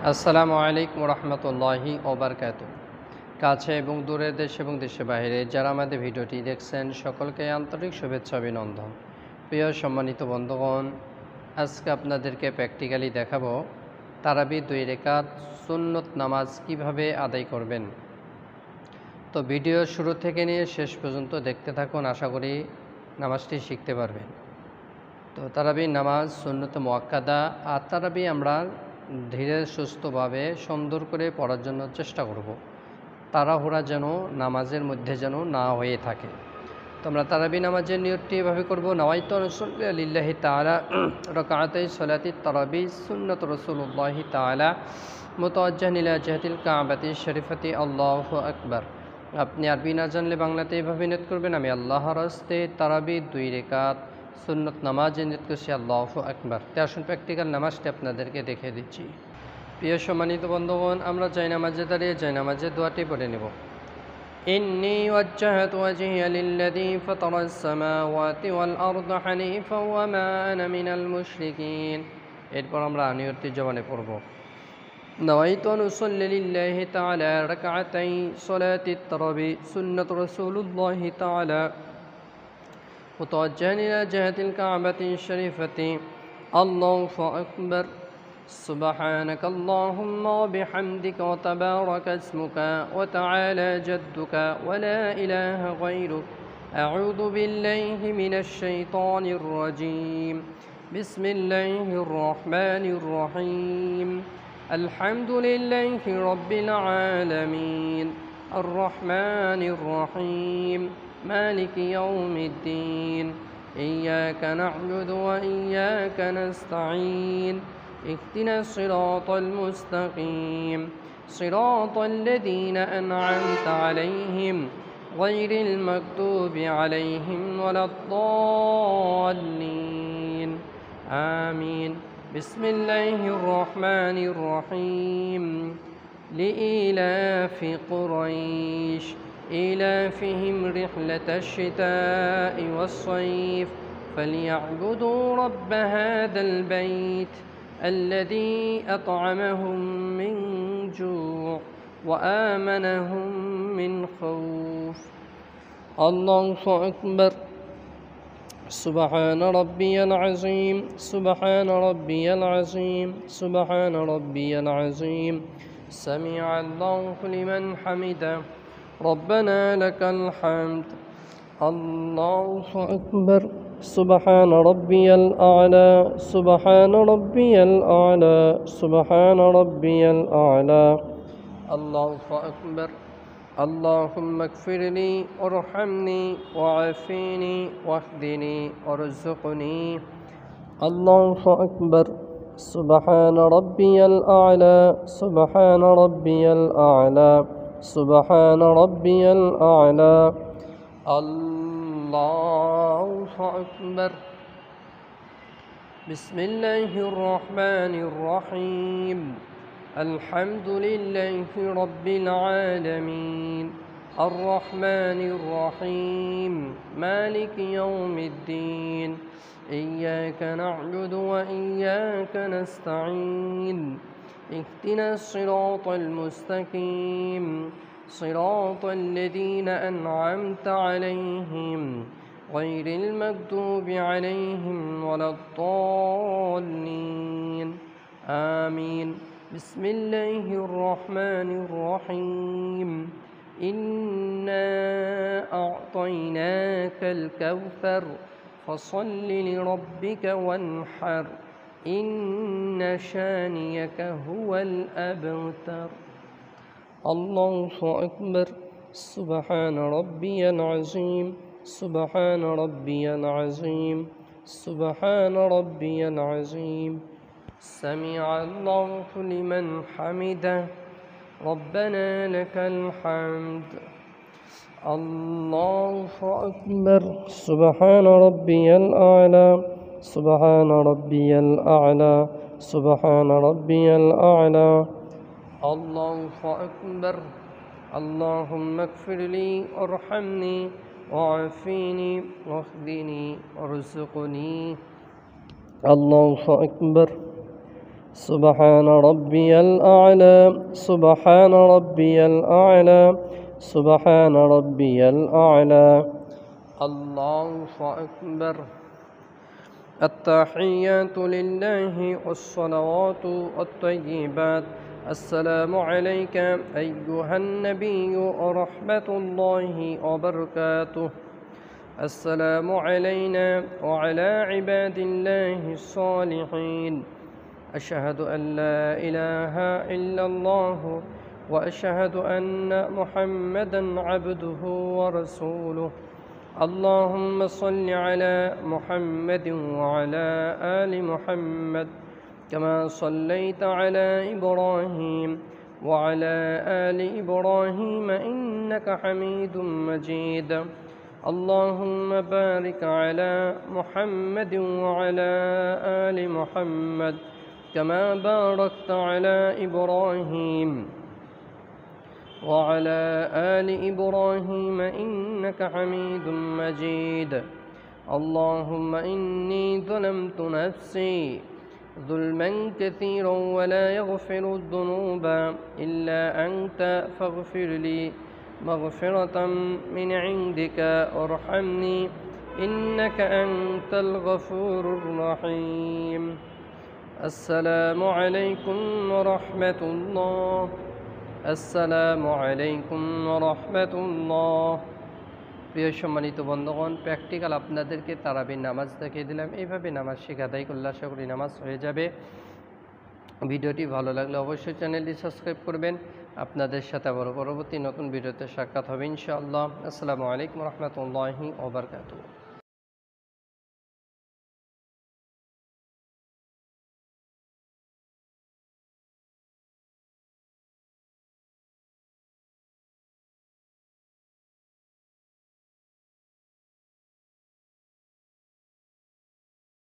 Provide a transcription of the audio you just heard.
আসসালামু আলাইকুম রহমতুল্লাহি ওবরকাতু। কাছে এবং দূরের দেশ এবং দেশের বাইরে যারা আমাদের ভিডিওটি দেখছেন সকলকে আন্তরিক শুভেচ্ছা অভিনন্দন। প্রিয় সম্মানিত বন্ধুগণ, আজকে আপনাদেরকে প্র্যাকটিক্যালি দেখাবো তারাবি 2 রাকাত সুন্নত নামাজ কিভাবে আদায় করবেন। তো ভিডিও শুরু থেকে নিয়ে শেষ পর্যন্ত দেখতে থাকুন, আশা করি নামাজটি শিখতে পারবেন। তো তারাবি নামাজ সুন্নত মুআক্কাদা, আর তারাবি আমরা ধীরে সুস্থভাবে সুন্দর করে পড়ার জন্য চেষ্টা করব। তাড়াহুড়া যেন নামাজের মধ্যে যেন না হয়ে থাকে। তো আমরা তারাবি নামাজের নিয়তটি এভাবে করব। নাওয়াইতু আন উসাল্লি লিল্লাহি তাআলা রাকাতাই সালাতি তারাবি সুন্নাত রাসূলুল্লাহি তাআলা মুতাওয়াজ্জিহান ইলা জিহাতিল কাবাতি শরীফাতি আল্লাহু আকবার। আপনি আরবি না জানলে বাংলাতে এভাবে নিয়ত করবেন, আমি আল্লাহর হস্তে তারাবি 2 রাকাত সুন্নত নামাজে নিয়ত করছি আল্লাহু আকবার। তে আসুন প্র্যাকটিক্যাল নামাজটি আপনাদেরকে দেখিয়ে দিচ্ছি। প্রিয় সম্মানিত বন্ধুগণ, আমরা জায়নামাজে দাঁড়িয়ে জায়নামাজের দোয়াটি পড়ে নেব। ইন্নী ওয়াজ্জাহতু ওয়াজহিয়া লিল্লাযী ফাতারাস সামাওয়াতি ওয়াল আরদা হানিফাও ওয়া মা আনা মিনাল মুশরিকিন। এরপর আমরা নিয়তটি জবানে পড়ব। নাওয়াইতু আন উসাল্লি লিল্লাহি তাআলা রাকাতাই সালাতিত তারাবি সুন্নাত রাসূলুল্লাহি তাআলা متوجها إلى جهة الكعبة الشريفة الله أكبر. سبحانك اللهم وبحمدك وتبارك اسمك وتعالى جدك ولا إله غيرك. أعوذ بالله من الشيطان الرجيم. بسم الله الرحمن الرحيم. الحمد لله رب العالمين الرحمن الرحيم مالك يوم الدين. إياك نعبد وإياك نستعين. اهدنا الصراط المستقيم صراط الذين أنعمت عليهم غير المكتوب عليهم ولا الضالين. آمين. بسم الله الرحمن الرحيم. لإيلاف قريش إيلافهم رحلة الشتاء والصيف فليعبدوا رب هذا البيت الذي أطعمهم من جوع وآمنهم من خوف. الله أكبر. سبحان ربي العظيم سبحان ربي العظيم سبحان ربي العظيم. سمع الله لمن حمده ربنا لك الحمد. الله أكبر. سبحان ربي الأعلى سبحان ربي الأعلى سبحان ربي الأعلى. الله أكبر. اللهم اغفر لي وارحمني وعافني واهدني وارزقني. الله أكبر. سبحان ربي الأعلى سبحان ربي الأعلى سبحان ربي الأعلى. الله أكبر. بسم الله الرحمن الرحيم. الحمد لله رب العالمين الرحمن الرحيم مالك يوم الدين. إياك نعبد وإياك نستعين. اهدنا الصراط المستقيم صراط الذين أنعمت عليهم غير المكتوب عليهم ولا الضالين. آمين. بسم الله الرحمن الرحيم. إنا أعطيناك الكوثر فصل لربك وانحر إن شانيك هو الأبتر. الله أكبر. سبحان ربي العظيم سبحان ربي العظيم سبحان ربي العظيم. سمع الله لمن حمده ربنا لك الحمد. الله أكبر. سبحان ربي الأعلى سبحان ربي الأعلى سبحان ربي الأعلى. الله أكبر. اللهم اغفر لي وارحمني وعافني واهدني وارزقني. الله أكبر. سبحان ربي الأعلى سبحان ربي الأعلى سبحان ربي الأعلى الله أكبر التحيات لله والصلوات الطيبات السلام عليك أيها النبي ورحمة الله وبركاته السلام علينا وعلى عباد الله الصالحين أشهد أن لا إله إلا الله وأشهد أن محمدا عبده ورسوله اللهم صل على محمد وعلى آل محمد كما صليت على إبراهيم وعلى آل إبراهيم إنك حميد مجيد اللهم بارك على محمد وعلى آل محمد كما باركت على إبراهيم وعلى آل إبراهيم إنك حميد مجيد اللهم إني ظلمت نفسي ظلما كثيرا ولا يغفر الذنوب إلا أنت فاغفر لي مغفرة من عندك وارحمني إنك أنت الغفور الرحيم السلام عليكم ورحمة الله আসসালামু আলাইকুম ওয়া রাহমাতুল্লাহ। প্রিয় সম্মানিত বন্ধুগণ, প্র্যাকটিক্যাল আপনাদেরকে তারাবির নামাজ দেখিয়ে দিলাম। এইভাবে নামাজ শিখে আদায় করলে আশা করি নামাজ হয়ে যাবে। ভিডিওটি ভালো লাগলে অবশ্যই চ্যানেলটি সাবস্ক্রাইব করবেন। আপনাদের সাথে আবার পরবর্তী নতুন ভিডিওতে সাক্ষাৎ হবে ইনশাআল্লাহ। আসসালামু আলাইকুম ওয়া রাহমাতুল্লাহি ওয়া বারাকাতুহু।